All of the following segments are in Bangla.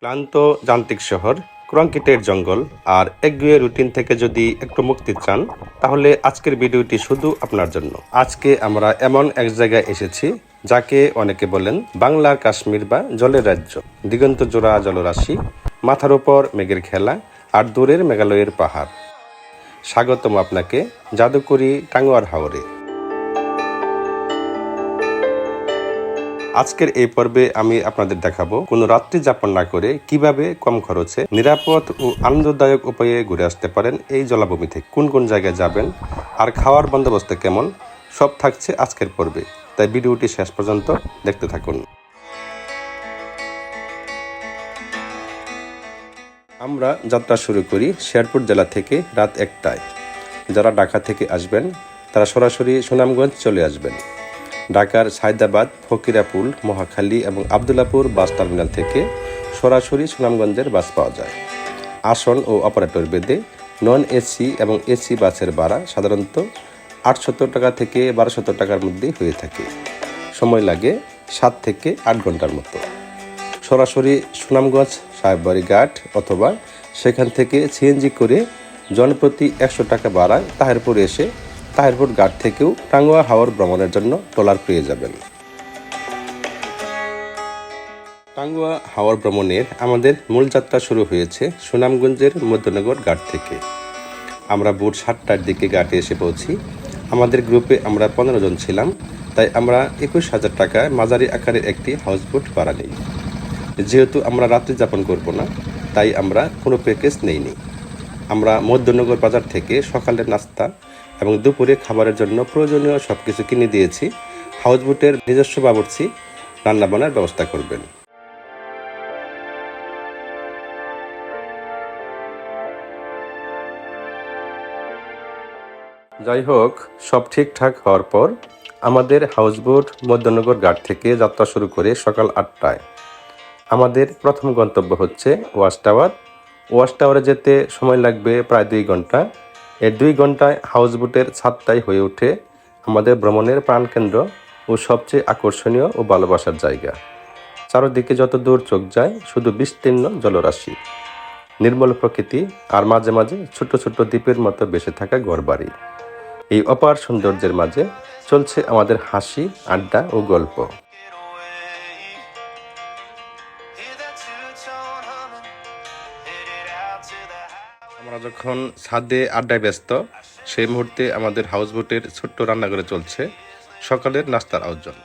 ক্লান্ত যান্ত্রিক শহর, কংক্রিটের জঙ্গল আর একগুঁয়ে রুটিন থেকে যদি একটু মুক্তি চান, তাহলে আজকের ভিডিওটি শুধু আপনার জন্য। আজকে আমরা এমন এক জায়গায় এসেছি যাকে অনেকে বলেন বাংলার কাশ্মীর বা জলের রাজ্য। দিগন্ত জোড়া জলরাশি, মাথার উপর মেঘের খেলা আর দূরের মেঘালয়ের পাহাড়। স্বাগতম আপনাকে জাদুকরি টাঙ্গুয়ার হাওরে। আজকের এই পর্বে আমি আপনাদের দেখাবো কোনো রাত্রি যাপন না করে কিভাবে কম খরচে নিরাপদ ও আনন্দদায়ক উপায়ে ঘুরে আসতে পারেন এই জলাভূমি থেকে। কোন কোন জায়গায় যাবেন আর খাওয়ার বন্দোবস্ত কেমন, সব থাকছে আজকের পর্বে, তাই ভিডিওটি শেষ পর্যন্ত দেখতে থাকুন। আমরা যাত্রা শুরু করি শেরপুর জেলা থেকে রাত 1টায়। যারা ঢাকা থেকে আসবেন তারা সরাসরি সুনামগঞ্জ চলে আসবেন। ঢাকার সায়দাবাদ, ফকিরাপুল, মহাখালী এবং আবদুল্লাপুর বাস টার্মিনাল থেকে সরাসরি সুনামগঞ্জের বাস পাওয়া যায়। আসন ও অপারেটর বেদে নন এসি এবং এসি বাসের ভাড়া সাধারণত 800 টাকা থেকে 1200 টাকার মধ্যেই হয়ে থাকে। সময় লাগে 7 থেকে 8 ঘন্টার মতো। সরাসরি সুনামগঞ্জ সাহেববাড়ি ঘাট অথবা সেখান থেকে সিএনজি করে জনপ্রতি 100 টাকা ভাড়ায় তাহিরপুর এসে তাহিরপুর ঘাট থেকেও টাঙ্গুয়া হাওর ভ্রমণের জন্য ট্রলার পেয়ে যাবেন। টাঙ্গুয়া হাওর ভ্রমণের আমাদের মূল যাত্রা শুরু হয়েছে সুনামগঞ্জের মধ্যনগর ঘাট থেকে। আমরা ভোর 7টার দিকে ঘাটে এসে পৌঁছি। আমাদের গ্রুপে আমরা 15 জন ছিলাম, তাই আমরা 21,000 টাকায় মাঝারি আকারের একটি হাউসবোট ভাড়া নিই। যেহেতু আমরা রাত্রি যাপন করব না, তাই আমরা কোনো প্যাকেজ নেইনি। আমরা মধ্যনগর বাজার থেকে সকালের নাস্তা এবং দুপুরে খাবারের জন্য প্রয়োজনীয় সব কিছু কিনে দিয়েছি। হাউসবোটের নিজস্ব বাবুর্চি রান্নাবান্নার ব্যবস্থা করবেন। যাই হোক, সব ঠিকঠাক হওয়ার পর আমাদের হাউসবোট মধ্যনগর ঘাট থেকে যাত্রা শুরু করে সকাল 8টায়। আমাদের প্রথম গন্তব্য হচ্ছে ওয়াচ টাওয়ার। ওয়াচ টাওয়ারে যেতে সময় লাগবে প্রায় 2 ঘন্টা। এই 2 ঘন্টায় হাউসবোটের ছাদটাই হয়ে ওঠে আমাদের ভ্রমণের প্রাণকেন্দ্র ও সবচেয়ে আকর্ষণীয় ও ভালোবাসার জায়গা। চারদিকে যত দূর চোখ যায় শুধু বিস্তীর্ণ জলরাশি, নির্মল প্রকৃতি আর মাঝে মাঝে ছোট ছোট দ্বীপের মতো বেসে থাকা ঘরবাড়ি। এই অপার সৌন্দর্যের মাঝে চলছে আমাদের হাসি, আড্ডা ও গল্প। আমরা যখন ছাদে আড্ডায় ব্যস্ত, সেই মুহূর্তে আমাদের হাউসবোটের ছোট্ট রান্নাঘরে চলছে সকালের নাস্তার আয়োজন।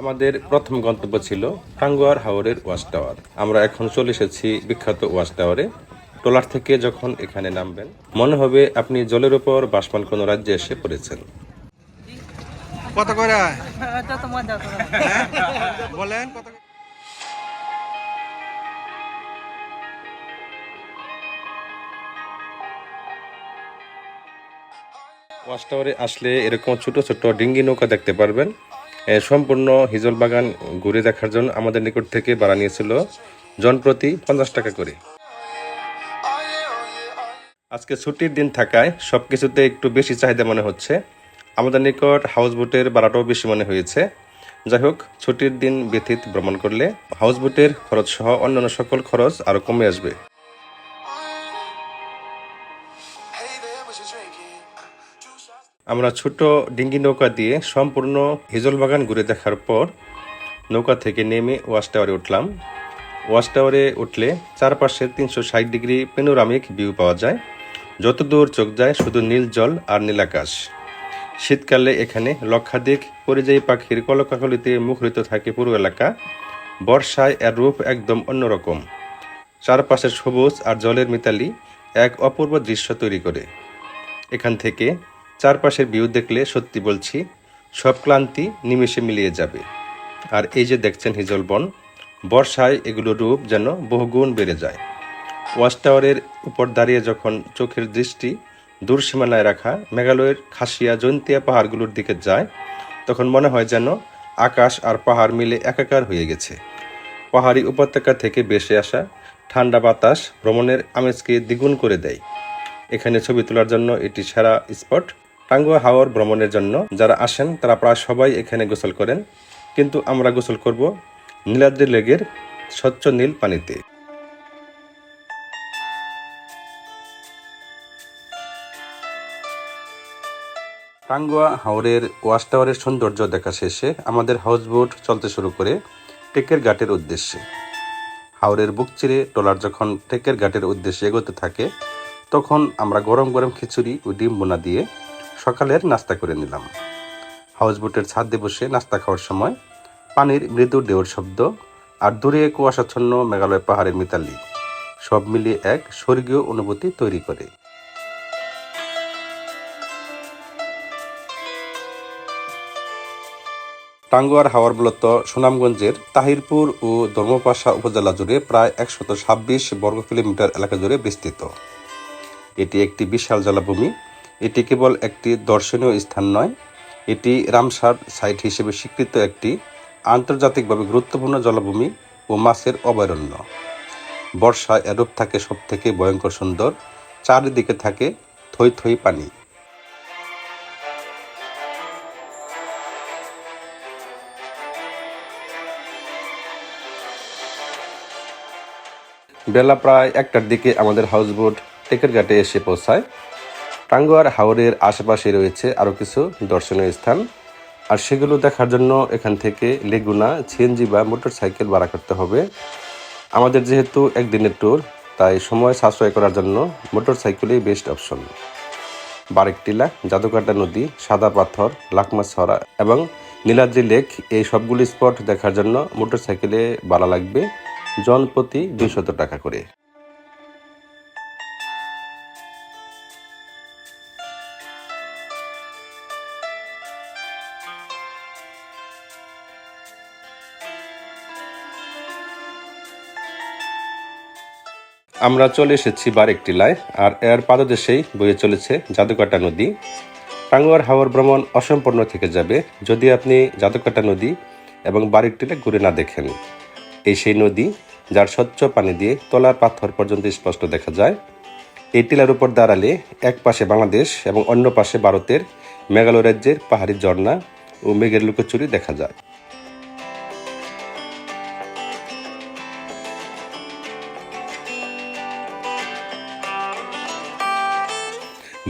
আমাদের প্রথম গন্তব্য ছিল টাঙ্গুয়ার হাওরের ওয়াচ টাওয়ার। আমরা এখন চলে এসেছি বিখ্যাত ওয়াচ টাওয়ারে। ট্রলার থেকে যখন এখানে নামবেন, মনে হবে আপনি জলের উপর ভাসমান কোনো রাজ্যে এসে পড়েছেন। কত করে বলেন? ওয়াচ টাওয়ারে আসলে এরকম ছোট ছোট ডিঙ্গি নৌকা দেখতে পারবেন। সম্পূর্ণ হিজল বাগান ঘুরে দেখার জন্য আমাদের নিকট থেকে ভাড়া নিয়েছিল জনপ্রতি 50 টাকা করে। আজকে ছুটির দিন থাকায় সবকিছুতে একটু বেশি চাহিদা মনে হচ্ছে। আমাদের নিকট হাউসবোটের ভাড়াটাও বেশি মনে হয়েছে। যাই হোক, ছুটির দিন ব্যতীত ভ্রমণ করলে হাউসবোটের খরচ সহ অন্যান্য সকল খরচ আরো কমে আসবে। আমরা ছোট ডিঙ্গি নৌকা দিয়ে সম্পূর্ণ হিজল বাগান ঘুরে দেখার পর নৌকা থেকে নেমে ওয়াচ টাওয়ারে উঠলাম। ওয়াচ টাওয়ারে উঠলে চারপাশে 360 ডিগ্রি পেনোরামিক ভিউ পাওয়া যায়। যত দূর চোখ যায় শুধু নীল জল আর নীল আকাশ। শীতকালে এখানে লক্ষাধিক পরিযায়ী পাখির কলকাকলিতে মুখরিত থাকে পুরো এলাকা। বর্ষায় এর রূপ একদম অন্যরকম। চারপাশের সবুজ আর জলের মিতালি এক অপূর্ব দৃশ্য তৈরি করে। এখান থেকে চারপাশের ভিউ দেখলে সত্যি বলছি সব ক্লান্তি নিমেষে মিলিয়ে যাবে। আর এই যে দেখছেন হিজল বন, বর্ষায় এগুলোর রূপ যেন বহুগুণ বেড়ে যায়। ওয়াচ টাওয়ারের উপর দাঁড়িয়ে যখন চোখের দৃষ্টি দূর সীমানায় রাখা মেঘালয়ের খাসিয়া জৈন্তিয়া পাহাড়গুলোর দিকে যায়, তখন মনে হয় যেন আকাশ আর পাহাড় মিলে একাকার হয়ে গেছে। পাহাড়ি উপত্যকা থেকে ভেসে আসা ঠান্ডা বাতাস ভ্রমণের আমেজকে দ্বিগুণ করে দেয়। এখানে ছবি তোলার জন্য এটি সেরা স্পট। টাঙ্গুয়া হাওর ভ্রমণের জন্য যারা আসেন তারা প্রায় সবাই এখানে গোসল করেন, কিন্তু আমরা গোসল করব নীলাদ্রি লেকের স্বচ্ছ নীল পানিতে। টাঙ্গুয়া হাওরের ওয়াচ টাওয়ারের সৌন্দর্য দেখা শেষে আমাদের হাউসবোট চলতে শুরু করে টেকের ঘাটের উদ্দেশ্যে। হাওরের বুক চিরে ট্রলার যখন টেকের ঘাটের উদ্দেশ্যে এগোতে থাকে, তখন আমরা গরম গরম খিচুড়ি ও ডিম বোনা দিয়ে সকালের নাস্তা করে নিলাম। হাউসবোটের ছাদে বসে নাস্তা খাওয়ার সময় পানির মৃদু ঢেউর শব্দ আর দূরে কুয়াশাচ্ছন্ন মেঘালয় পাহাড়ের মিতালি সব মিলিয়ে এক স্বর্গীয় অনুভূতি তৈরি করে। টাঙ্গুয়ার হাওর মূলত সুনামগঞ্জের তাহিরপুর ও ধর্মপাশা উপজেলা জুড়ে প্রায় 126 বর্গ কিলোমিটার এলাকা জুড়ে বিস্তৃত। এটি একটি বিশাল জলাভূমি। এটি কেবল একটি দর্শনীয় স্থান নয়, এটি রামসার সাইট হিসেবে স্বীকৃত একটি আন্তর্জাতিকভাবে গুরুত্বপূর্ণ জলাভূমি ও মাছের অভয়ারণ্য। বর্ষায় এরূপ থাকে সবথেকে ভয়ঙ্কর সুন্দর, চারিদিকে থাকে থই থই পানি। বেলা প্রায় 1টার দিকে আমাদের হাউসবোট টেকের ঘাটে এসে পৌঁছায়। টাঙ্গুয়ার হাওরের আশেপাশে রয়েছে আরও কিছু দর্শনীয় স্থান, আর সেগুলো দেখার জন্য এখান থেকে লেগুনা, সিএনজি বা মোটরসাইকেল ভাড়া করতে হবে। আমাদের যেহেতু একদিনের ট্যুর, তাই সময় সাশ্রয় করার জন্য মোটরসাইকেলই বেস্ট অপশন। বারেকটিলা, জাদুকাটা নদী, সাদা পাথর, লাকমাছড়া এবং নীলাদ্রি লেক, এই সবগুলি স্পট দেখার জন্য মোটরসাইকেলে ভাড়া লাগবে জন প্রতি 200 টাকা করে। আমরা চলে এসেছি বারেকটিলায়, আর এর পাদদেশেই বয়ে চলেছে জাদুকাটা নদী। টাঙ্গুয়ার হাওর ভ্রমণ অসম্পূর্ণ থেকে যাবে যদি আপনি জাদুকাটা নদী এবং বারেকটিলা ঘুরে না দেখেন। এই সেই নদী যার স্বচ্ছ পানি দিয়ে তলার পাথর পর্যন্ত স্পষ্ট দেখা যায়। এই টিলার উপর দাঁড়ালে এক পাশে বাংলাদেশ এবং অন্য পাশে ভারতের মেঘালয় রাজ্যের পাহাড়ি ঝর্ণা ও মেঘের লুকোচুরি দেখা যায়।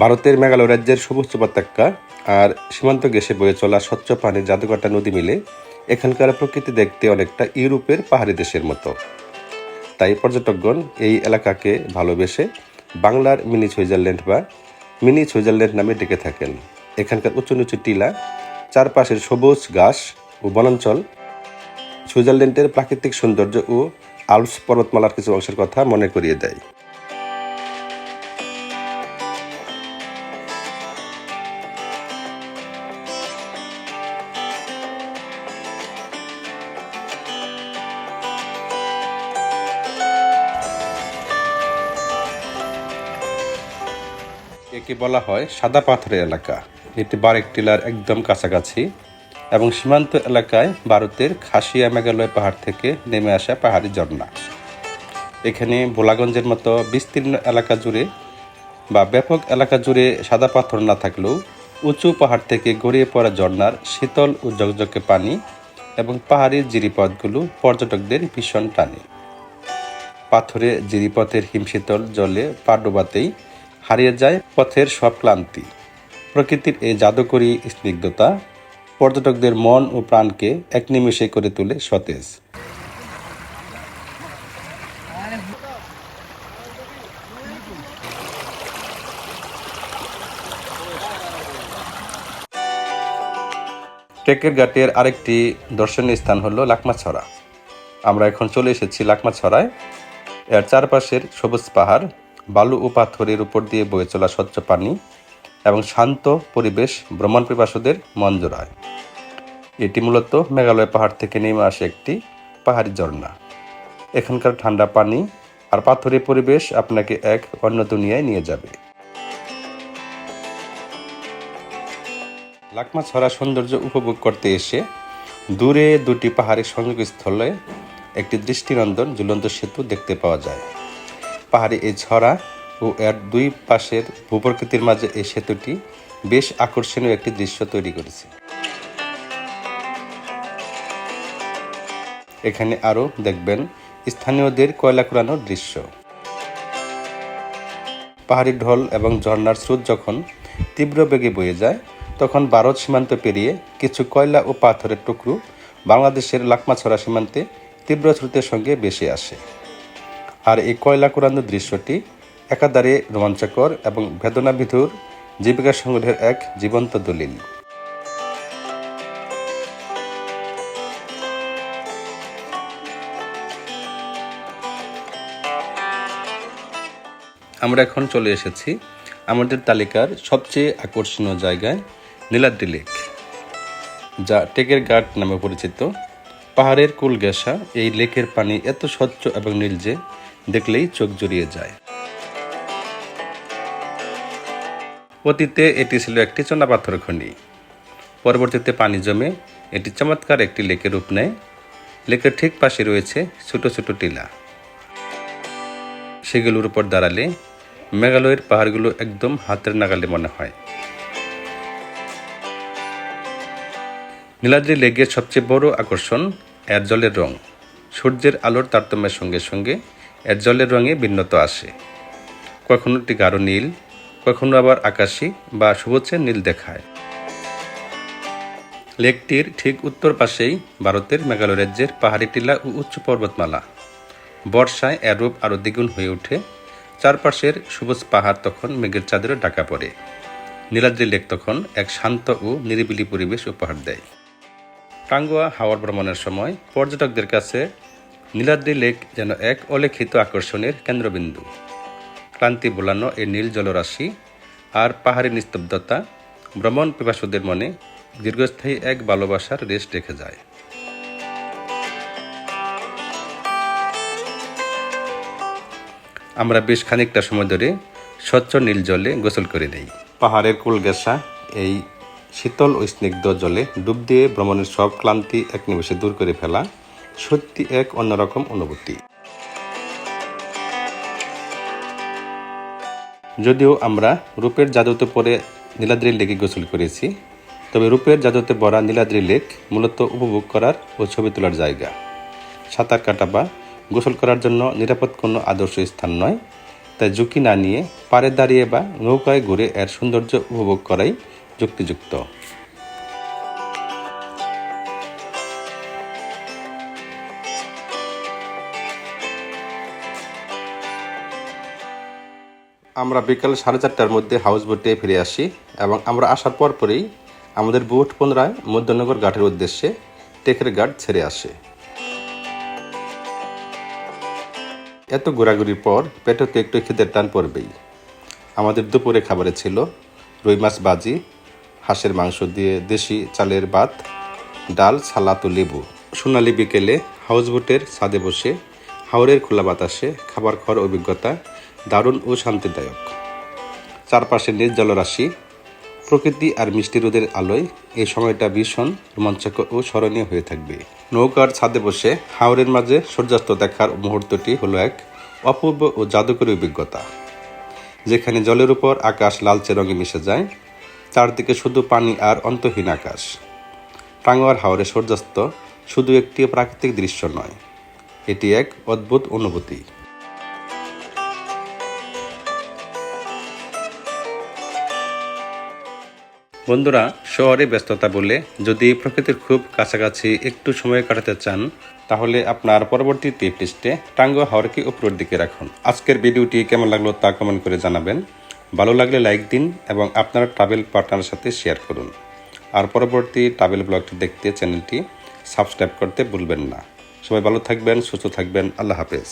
ভারতের মেঘালয় রাজ্যের সবুজ উপত্যকা আর সীমান্ত ঘেঁষে বয়ে চলা স্বচ্ছ পানির জাদুকাটা নদী মিলে এখানকার প্রকৃতি দেখতে অনেকটা ইউরোপের পাহাড়ি দেশের মতো। তাই পর্যটকগণ এই এলাকাকে ভালোবেসে বাংলার মিনি সুইজারল্যান্ড বা মিনি সুইজারল্যান্ড নামে ডেকে থাকেন। এখানকার উঁচু নিচু টিলা, চারপাশের সবুজ ঘাস ও বনাঞ্চল সুইজারল্যান্ডের প্রাকৃতিক সৌন্দর্য ও আল্পস পর্বতমালার কিছু অংশের কথা মনে করিয়ে দেয়। একে বলা হয় সাদা পাথরের এলাকা। এটি বারেকটিলার একদম কাছাকাছি এবং সীমান্ত এলাকায় ভারতের খাসিয়া মেঘালয় পাহাড় থেকে নেমে আসা পাহাড়ি ঝর্ণা। এখানে ভোলাগঞ্জের মতো বিস্তীর্ণ এলাকা জুড়ে বা ব্যাপক এলাকা জুড়ে সাদা পাথর না থাকলেও উঁচু পাহাড় থেকে গড়িয়ে পড়া ঝর্ণার শীতল ও ঝকঝকে পানি এবং পাহাড়ি জিরিপথগুলো পর্যটকদের ভীষণ টানে। পাথরে জিরিপথের হিমশীতল জলে পা ডোবাতেই হারিয়ে যায় পথের সব ক্লান্তি। প্রকৃতির এই জাদুকরী স্নিগ্ধতা পর্যটকদের মন ও প্রাণকে এক নিমেষে করে তোলে সতেজ। টেকের ঘাটের আরেকটি দর্শনীয় স্থান হলো লাকমাছড়া। আমরা এখন চলে এসেছি লাকমাছড়ায়। এর চারপাশের সবুজ পাহাড়, বালু ও পাথরের উপর দিয়ে বয়ে চলা স্বচ্ছ পানি এবং শান্ত পরিবেশ ভ্রমণ পিপাসুদের মন জোড়ায়। এটি মূলত মেঘালয় পাহাড় থেকে নেমে আসে একটি পাহাড়ি ঝর্ণা। এখানকার ঠান্ডা পানি আর পাথরের পরিবেশ আপনাকে এক অন্য দুনিয়ায় নিয়ে যাবে। লাকমাছড়া সৌন্দর্য উপভোগ করতে এসে দূরে দুটি পাহাড়ি সংযোগস্থলে একটি দৃষ্টিনন্দন ঝুলন্ত সেতু দেখতে পাওয়া যায়। পাহাড়ি এই ছড়া ও এর দুই পাশের ভূপ্রকৃতির মাঝে এই সেতুটি বেশ আকর্ষণীয় একটি দৃশ্য তৈরি করেছে। এখানে আরও দেখবেন স্থানীয়দের কয়লা কুড়ানোর দৃশ্য। পাহাড়ি ঢল এবং ঝর্ণার স্রোত যখন তীব্র বেগে বয়ে যায়, তখন ভারত সীমান্ত পেরিয়ে কিছু কয়লা ও পাথরের টুকরো বাংলাদেশের লাকমাছড়া সীমান্তে তীব্র স্রোতের সঙ্গে ভেসে আসে। আর এই কয়লা কুড়ানোর দৃশ্যটি একাধারে রোমাঞ্চকর এবং বেদনাবিধুর জীবিকা সংগ্রহের এক জীবন্ত দলিল। আমরা এখন চলে এসেছি আমাদের তালিকার সবচেয়ে আকর্ষণীয় জায়গায়, নীলাদ্রি লেক, যা টেকের ঘাট নামে পরিচিত। পাহাড়ের কুল ঘেঁষা এই লেকের পানি এত স্বচ্ছ এবং নীল যে দেখলেই চোখ জুড়িয়ে যায়। অতীতে এটি ছিল একটি চুনাপাথর খনি। পরবর্তীতে পানি জমে এটি চমৎকার একটি লেকের রূপ নেয়। লেকের ঠিক পাশে রয়েছে ছোট ছোট টিলা। সেগুলোর উপর দাঁড়ালে মেঘালয়ের পাহাড়গুলো একদম হাতের নাগালে মনে হয়। নীলাদ্রি লেকের সবচেয়ে বড় আকর্ষণ এর জলের রং। সূর্যের আলোর তারতম্যের সঙ্গে সঙ্গে এর জলের রঙে ভিন্নতা আসে। কখনো এটি গাঢ় নীল, কখনো আবার আকাশী বা সবুজের নীল দেখায়। লেকটির ঠিক উত্তর পাশেই ভারতের মেঘালয় রাজ্যের পাহাড়ি টিলা ও উচ্চ পর্বতমালা। বর্ষায় এর রূপ আরও দ্বিগুণ হয়ে ওঠে। চারপাশের সবুজ পাহাড় তখন মেঘের চাদরে ঢাকা পড়ে। নীলাদ্রি লেক তখন এক শান্ত ও নিরিবিলি পরিবেশ উপহার দেয়। টাঙ্গুয়া হাওর ভ্রমণের সময় পর্যটকদের কাছে নীলাদ্রি লেক যেন এক অলিখিত আকর্ষণের কেন্দ্রবিন্দু। ক্লান্তি ভোলানো এই নীল জলরাশি আর পাহাড়ি নিস্তব্ধতা ভ্রমণ পিপাসুদের মনে দীর্ঘস্থায়ী এক ভালোবাসার রেশ রেখে যায়। আমরা বেশ খানিকটা সময় ধরে স্বচ্ছ নীল জলে গোসল করে নেই। পাহাড়ের কুল ঘেঁষা এই শীতল ও স্নিগ্ধ জলে ডুব দিয়ে ভ্রমণের সব ক্লান্তি এক নিমেষে দূর করে ফেলা সত্যি এক অন্যরকম অনুভূতি। যদিও আমরা রূপের জাদুতে পরে নীলাদ্রি লেকে গোসল করেছি, তবে রূপের জাদুতে ভরা নীলাদ্রি লেক মূলত উপভোগ করার ও ছবি তোলার জায়গা। সাঁতার কাটা বা গোসল করার জন্য নিরাপদ কোনো আদর্শ স্থান নয়। তাই ঝুঁকি না নিয়ে পাড়ে দাঁড়িয়ে বা নৌকায় ঘুরে এর সৌন্দর্য উপভোগ করাই যুক্তিযুক্ত। আমরা বিকাল 4:30টার মধ্যে হাউস বোটে ফিরে আসি এবং আমরা আসার পরই আমাদের বোট পুনরায় মধ্যনগর ঘাটের উদ্দেশ্যে টেকের ঘাট ছেড়ে আসে। এত ঘোরাঘুরির পর পেটেতে একটু খিদের টান পড়বেই। আমাদের দুপুরে খাবারে ছিল রুই মাছ ভাজি, হাঁসের মাংস দিয়ে দেশি চালের ভাত, ডাল, সালাদ ও লেবু। সোনালি বিকেলে হাউসবোটের ছাদে বসে হাওরের খোলা বাতাসে খাবার খাওয়ার অভিজ্ঞতা দারুণ ও শান্তিদায়ক। চারপাশে নীল জলরাশি, প্রকৃতি আর মিষ্টি রোদের আলোয় এই সময়টা ভীষণ রোমাঞ্চকর ও স্মরণীয় হয়ে থাকবে। নৌকার ছাদে বসে হাওরের মাঝে সূর্যাস্ত দেখার মুহূর্তটি হলো এক অপূর্ব ও জাদুকরী অভিজ্ঞতা, যেখানে জলের উপর আকাশ লালচে রঙে মিশে যায়, চারদিকে শুধু পানি আর অন্তহীন আকাশ। টাঙ্গুয়ার হাওরে সূর্যাস্ত শুধু একটি প্রাকৃতিক দৃশ্য নয়, এটি এক অদ্ভুত অনুভূতি। বন্ধুরা, শহরে ব্যস্ততা বলে যদি প্রকৃতির খুব কাছাকাছি একটু সময় কাটাতে চান, তাহলে আপনার পরবর্তী টিপ লিস্টে টাঙ্গুয়া হাওরকে উপরের দিকে রাখুন। আজকের ভিডিওটি কেমন লাগলো তা কমেন্ট করে জানাবেন। ভালো লাগলে লাইক দিন এবং আপনার ট্রাভেল পার্টনারের সাথে শেয়ার করুন। আর পরবর্তী ট্রাভেল ব্লগটি দেখতে চ্যানেলটি সাবস্ক্রাইব করতে ভুলবেন না। সবাই ভালো থাকবেন, সুস্থ থাকবেন। আল্লাহ হাফেজ।